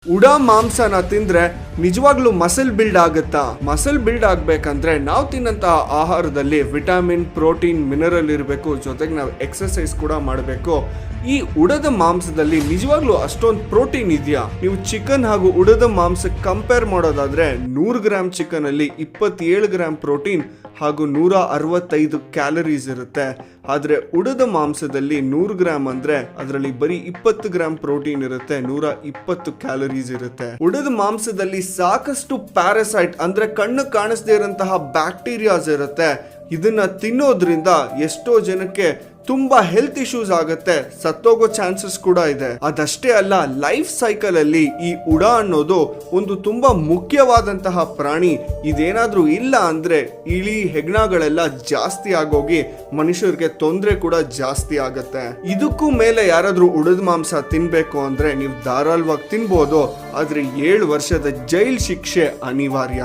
ಉಡ ಮಾಂಸನ ತಿಂದ್ರೆ ನಿಜವಾಗ್ಲೂ muscle build ಆಗುತ್ತಾ? ಮಸಲ್ ಬಿಲ್ಡ್ ಆಗ್ಬೇಕಂದ್ರೆ ನಾವು ತಿನ್ನಂತಹ ಆಹಾರದಲ್ಲಿ ವಿಟಮಿನ್, ಪ್ರೋಟೀನ್, ಮಿನರಲ್ ಇರಬೇಕು. ಜೊತೆಗೆ ನಾವು ಎಕ್ಸರ್ಸೈಸ್ ಕೂಡ ಮಾಡಬೇಕು. ಈ ಉಡದ ಮಾಂಸದಲ್ಲಿ ನಿಜವಾಗ್ಲೂ ಅಷ್ಟೊಂದು ಪ್ರೋಟೀನ್ ಇದೆಯಾ? ನೀವು ಚಿಕನ್ ಹಾಗೂ ಉಡದ ಮಾಂಸ ಕಂಪೇರ್ ಮಾಡೋದಾದ್ರೆ 100 ಗ್ರಾಮ್ ಚಿಕನ್ ಅಲ್ಲಿ 27 ಗ್ರಾಮ್ ಪ್ರೋಟೀನ್ ಹಾಗೂ 165 ಕ್ಯಾಲರೀಸ್ ಇರುತ್ತೆ. ಆದ್ರೆ ಉಡದ ಮಾಂಸದಲ್ಲಿ 100 ಗ್ರಾಮ್ ಅಂದ್ರೆ ಅದರಲ್ಲಿ ಬರೀ 20 ಗ್ರಾಮ್ ಪ್ರೋಟೀನ್ ಇರುತ್ತೆ, 120 ಕ್ಯಾಲರೀಸ್ ಇರುತ್ತೆ. ಉಡದ ಮಾಂಸದಲ್ಲಿ ಸಾಕಷ್ಟು ಪ್ಯಾರಾಸೈಟ್ ಅಂದ್ರೆ ಕಣ್ಣು ಕಾಣಿಸದೇ ಇರುವಂತಹ ಬ್ಯಾಕ್ಟೀರಿಯಾಸ್ ಇರುತ್ತೆ. ಇದನ್ನ ತಿನ್ನೋದ್ರಿಂದ ಎಷ್ಟೋ ಜನಕ್ಕೆ ತುಂಬಾ ಹೆಲ್ತ್ ಇಶ್ಯೂಸ್ ಆಗುತ್ತೆ, ಸತ್ತೋಗೋ ಚಾನ್ಸಸ್ ಕೂಡ ಇದೆ. ಅದಷ್ಟೇ ಅಲ್ಲ, ಲೈಫ್ ಸೈಕಲ್ ಅಲ್ಲಿ ಈ ಉಡ ಅನ್ನೋದು ಒಂದು ತುಂಬಾ ಮುಖ್ಯವಾದಂತಹ ಪ್ರಾಣಿ. ಇದೇನಾದ್ರೂ ಇಲ್ಲ ಅಂದ್ರೆ ಇಲಿ, ಹೆಗ್ಣಗಳೆಲ್ಲ ಜಾಸ್ತಿ ಆಗೋಗಿ ಮನುಷ್ಯರಿಗೆ ತೊಂದರೆ ಕೂಡ ಜಾಸ್ತಿ ಆಗತ್ತೆ. ಇದಕ್ಕೂ ಮೇಲೆ ಯಾರಾದ್ರೂ ಉಡದ ಮಾಂಸ ತಿನ್ಬೇಕು ಅಂದ್ರೆ ನೀವು ಧಾರಾಳವಾಗಿ ತಿನ್ಬೋದು, ಆದ್ರೆ 7 ವರ್ಷದ ಜೈಲ್ ಶಿಕ್ಷೆ ಅನಿವಾರ್ಯ.